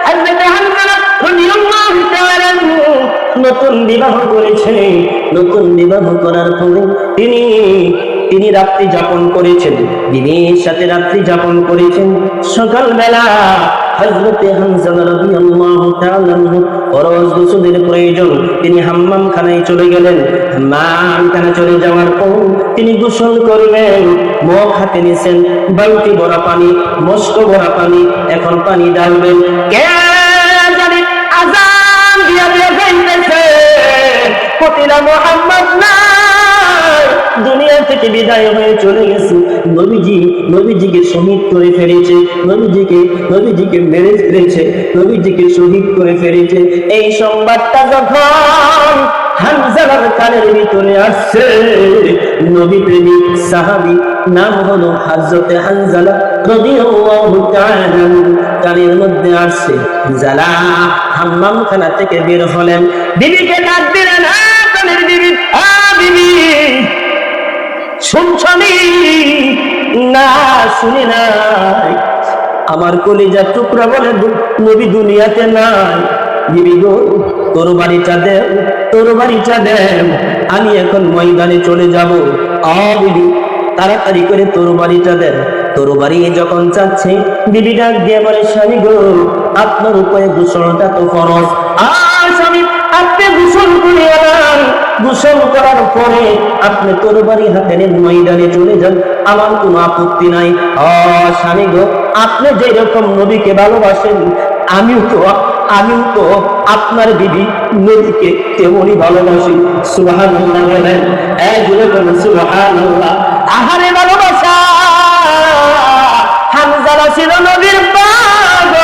হযরত হানজালা রাদিয়াল্লাহু তাআলা আনহু নতুন বিবাহ করেছে। নতুন বিবাহ করার পরে তিনি রাত্রি যাপন করেছেন, বিবির সাথে রাত্রি যাপন করেছেন। সকালবেলা হযরত হানজালা রাদিয়াল্লাহু তাআলা আনহু ফরজ গোসলের প্রয়োজন, তিনি হাম্মাম খানায় চলে গেলেন। হাম্মাম খানায় চলে যাওয়ার পর তিনি গোসল করবেন। মুখ হাতে নিয়েছেন বালতি ভরা পানি, মস্ক ভরা পানি। এখন পানি ঢালবেন, কে জানে আযান দিয়া যাইতেছে, কতিলা মুহাম্মদ নাই, দুনিয়া থেকে বিদায় হয়ে চলে গেছে। নবীজিকে শহীদ করে ফেলেছে, নবীজিকে মেরে ফেলেছে, নবীজিকে শহীদ করে ফেলেছে। এই সংবাদটা যখন হানজালার কানের ভিতরে আসছে, নবী প্রেমিক সাহাবী নাম হলো হযরত হানজালা রাদিয়াল্লাহু তাআলা কানের মধ্যে আসছে। হানজালা হাম্মাম খানা থেকে বের হলেন, বিবিকে ডাক দিলেন, কানের বিবি, বিবি শুনছনি? না, শুনি নাই। আমার কলিজার টুকরা বলে নবী দুনিয়াতে নাই। বিবি গো, তোর বাড়িটা দেন, আমি এখন ময়দানে চলে যাব। বিবি তাড়াতাড়ি করে তোর বাড়িটা দেন। তোর বাড়ি যখন যাচ্ছে, বিবি ডাক দিয়ে বলে, স্বামী গো, আপনার উপরে গোসলটা তো ফরজ। স্বামী, আপনি গোসল করে আনান, গোসল করার পরে আপনি তোর বাড়ি হাতে নিয়ে ময়দানে চলে যান, আমার কোনো আপত্তি নাই। স্বামী গো, আপনি যেরকম নবীকে ভালোবাসেন, আমিও তো আপনার বিবি নবীকে তেমনই ভালোবাসি। সুবহানাল্লাহ বলেন, জোরে বলেন সুবহানাল্লাহ। আহারে ভালোবাসা! হানজালা ছিল নবীর পাগল,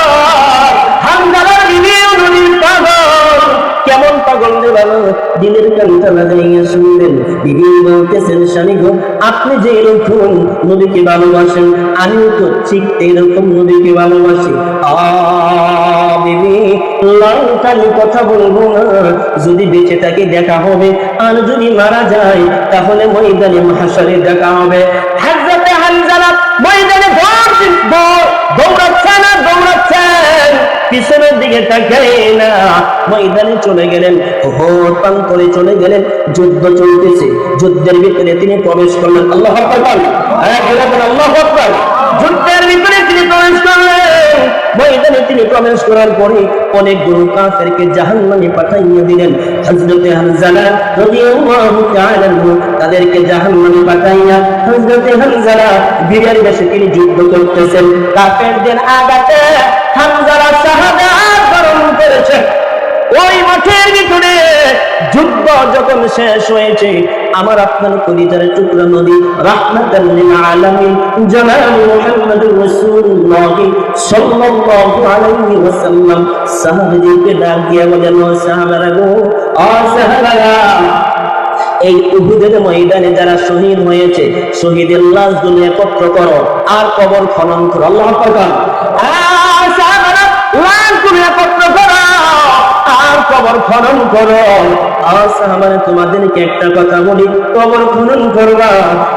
হানজালার বিবিও নবীর পাগল। কেমন পাগল রে ভালো, দিনের কানটা লাগাইয়া শুনলেন। বিবি বলতেছেন, স্বামী গো, আপনি যে এরকম নবীকে ভালোবাসেন, আমিও তো ঠিক এরকম নবীকে ভালোবাসি। বিবি, লঙ্কানি কথা বলবো না, যদি বেঁচে থাকি দেখা হবে, আর যদি মারা যায় তাহলে ময়দানে মাহশারে দেখা হবে। হযরত হানজালা ময়দানে দৌড়াচ্ছেন, পিছনের দিকে তাকায় না, ময়দানে চলে গেলেন, প্রান্তরে চলে গেলেন। যুদ্ধ চলতেছে, যুদ্ধের ভিতরে তিনি প্রবেশ করলেন। আল্লাহু আকবার, আল্লাহু আকবার। যুদ্ধের ভিতরে তিনি প্রবেশ করলেন। ময়দানে তিনি প্রবেশ করার পরে অনেকগুলো কাফেরকে জাহান্নামে পাঠাইয়া দিলেন। হযরত হানজালা রাদিয়াল্লাহু তাআলা তাদেরকে জাহান্নামে পাঠাইয়া হযরত হানজালা বীরের বেশে তিনি যুদ্ধ করতেছেন। কাফেরদের আঘাতে হানজালা শাহাদাত বরণ করেছে। ওই মাঠের ভিতরে যুদ্ধ যখন শেষ হয়েছে, আমার আপনার কলিজার টুকরা নবী রাহমাতাল লিল আলামিন জনাব মুহাম্মদুর রাসূলুল্লাহ সাল্লাল্লাহু আলাইহি ওয়াসাল্লাম সাহাবীদেরকে ডাক দিয়ে বলেন, ও সাহাবারা গো, সাহাবারা, এই উহুদের ময়দানে যারা শহীদ হয়েছে, শহীদের লাশগুলো একত্র করো আর কবর খনন করো। আল্লাহু আকবার। সাহাবারা, লাশগুলো একত্র করো আর কবর খনন করো। সাহাবারা, তোমাদেরকে একটা কথা বলি, কবর খনন করবা,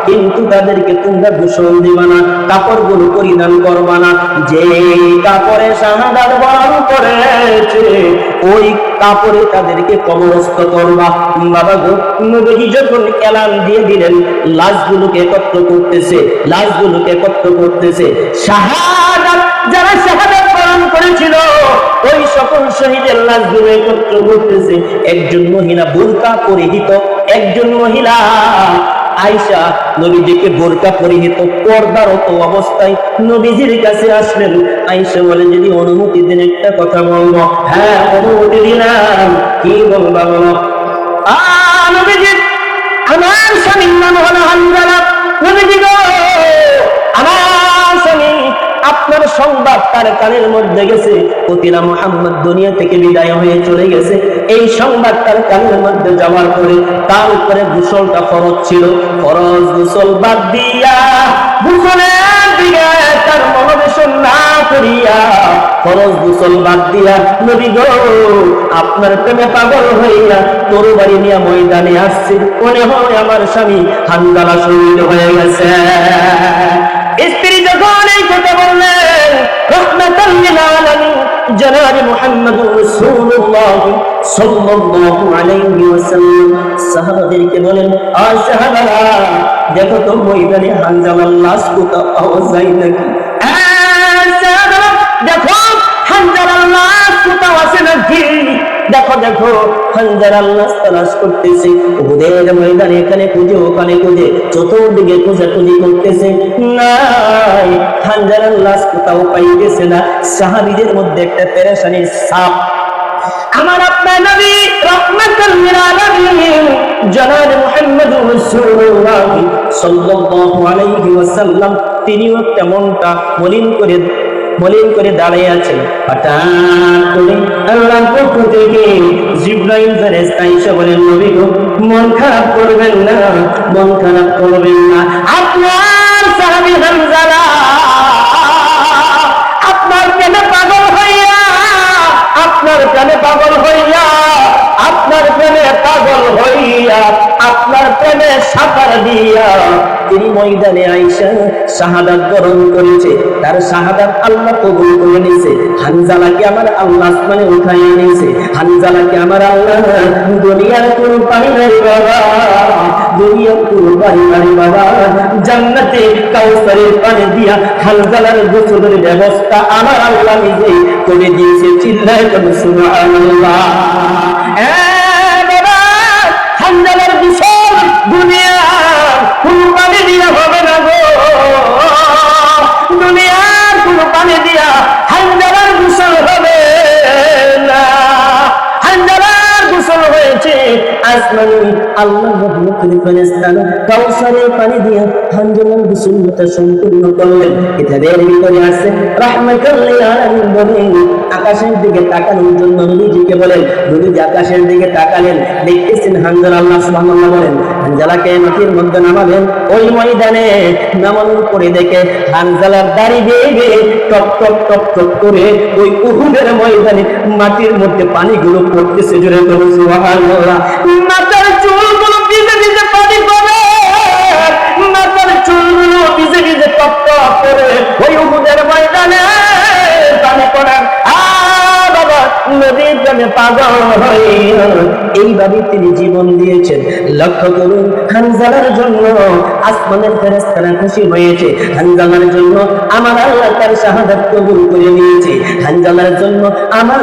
কিন্তু তাদেরকে তোমরা গোসল দিবা না, কাপড়গুলো পরিধান করবা না। যে কাপড়ে শাহাদাত বরণ করেছে, ওই কাপড়ে তাদেরকে কবরস্থ করবা। বাবা গো, নবী যখন এলান দিয়ে দিলেন, লাশগুলোকে একত্র করতেছে, শাহাদাত যারা শাহাদাত বরণ করেছিল, ওই সকল শহীদের লাশগুলো একত্র করতেছে। একজন মহিলা বোরকা পরিহিত, একজন মহিলা আয়েশা নবীজিকে বোরকা পরিহিত পর্দারত অবস্থায় নবীজির কাছে আসলেন। আয়েশা বলে, যদি অনুমতি দেন একটা কথা বলবো। হ্যাঁ, অনুমতি দিলাম, কি বলবা বলো। নবীজি, আমার স্বামীর নাম হলো হানজালা। নবীজি গো, আমার স্বামী, আপনার সংবাদ তার কানের মধ্যে গেছে, কতিলা মুহাম্মদ দুনিয়া থেকে বিদায় হয়ে চলে গেছে। এই সংবাদ তার কানের মধ্যে যাওয়ার পরে তার উপরে গোসলটা ফরজ ছিল। ফরজ গোসল বাদ দিয়া, গোসলের দিকে তার মনোবেশন না করিয়া, ফরজ গোসল বাদ দিয়া নবী গো, আপনার প্রেমে পাগল হইয়া তোর বাড়ি নিয়ে ময়দানে আসছে। মনে হয় আমার স্বামী হানজালা শহীদ হয়ে গেছে। স্ত্রী যখন এই কথা বললেন, রাহমাতাল লিল আলামিন জনাব মুহাম্মদুর রাসূলুল্লাহ সাল্লাল্লাহু আলাইহি ওয়াসাল্লাম সাহাবাদেরকে বলেন, আর সাহাবারা দেখো তো ময়দানে হানজালার লাশ কোথাও পাওয়া যায় নাকি? সাহাবারা দেখো হানজালার লাশ কোথাও আছে নাকি? দেখো দেখো হানজালার লাশ তালাশ করতেছে, উহুদের ময়দানে এখানে খুঁজে ওখানে খুঁজে চতুর্দিকে খোঁজাখুঁজি করতেছে, নাই হানজালার লাশ কোথাও পাইতেছে না। সাহাবীদের মধ্যে একটা পেরেশানির ছাপ। আমার আপনার নবী রাহমাতুল লিল আলামিন জনাব মুহাম্মদুর রাসূলুল্লাহ সাল্লাল্লাহু আলাইহি ওয়াসাল্লাম তিনিও তেমনটা মলিন করে দাঁড়িয়ে আছেন। হঠাৎ করে আল্লাহর পক্ষ থেকে জিবরাইল ফেরেশতা এসে বলেন, নবী গো, মন খারাপ করবেন না, মন খারাপ করবেন না। আপনার সাহাবী হানজালা আপনার প্রেমে পাগল হইয়া, আপনার প্রেমে পাগল হইয়া, আপনার প্রেমে পাগল হইয়া, আপনার প্রেমে সাকার দিয়া তিনি ময়দানে আইসা শাহাদাত বরণ করেছে। তার শাহাদাত আল্লাহ কবুল করে নিয়েছে। হানজালাকে আমার আল্লাহ আসমানে উঠাইয়া নিয়েছে। হানজালাকে আমার আল্লাহ দুনিয়ার কোন পানি নাই বাবা, দুনিয়ার কোন পানি নাই বাবা, জান্নাতে কাউসারের পানি দিয়া হানজালার গোসলের ব্যবস্থা আমার আল্লাহ নিজে করে দিয়েছে। চিল্লায় বলুন সুবহানাল্লাহ। বাবা, হানজালার গোসল দুনিয়া কোন পানি দিয়া হবে না গো, দুনিয়ার কোন পানি দিয়া হানজালার গোসল হবে না। হানজালার গোসল হয়েছে আসমানি আল্লাহর রহমতের ফেরেশতা কাউসারের পানি দিয়া হানজালার গোসলটা সম্পূর্ণ করলেন। কিতাবের ভিতরে আছে রাহমাতুল লিল আলামিন বলেন, আকাশের দিকে তাকানোর জন্য নবীজিকে বলেন, নবীজি আকাশের দিকে তাকালেন, দেখতেছেন হানজালা, আল্লাহ সুবহানাল্লাহ বলেন, হানজালাকে মাটির মধ্যে নামালেন। ওই ময়দানে নামানোর পরে দেখে হানজালার দাড়ি বেয়ে টপ টপ টপ টপ করে ওই উহুদের ময়দানে মাটির মধ্যে পানিগুলো পড়তেছে। জোরে বলুন সুবহানাল্লাহ। মাথার চুলগুলো ভিজে ভিজে পানি পড়ে, মাথার চুলগুলো ভিজে ভিজে টপ টপ করে ওই উহুদের ময়দানে পানি পড়ে। নবীর প্রেমে পাগল হয়ে এইভাবে তিনি জীবন দিয়েছেন। লক্ষ্য করুন, হানজালার জন্য আসমানের ফেরেশতারা খুশি হয়েছে। হানজালার জন্য আমার আল্লাহ তার শাহাদাত কবুল করে নিয়েছে। হানজালার জন্য আমার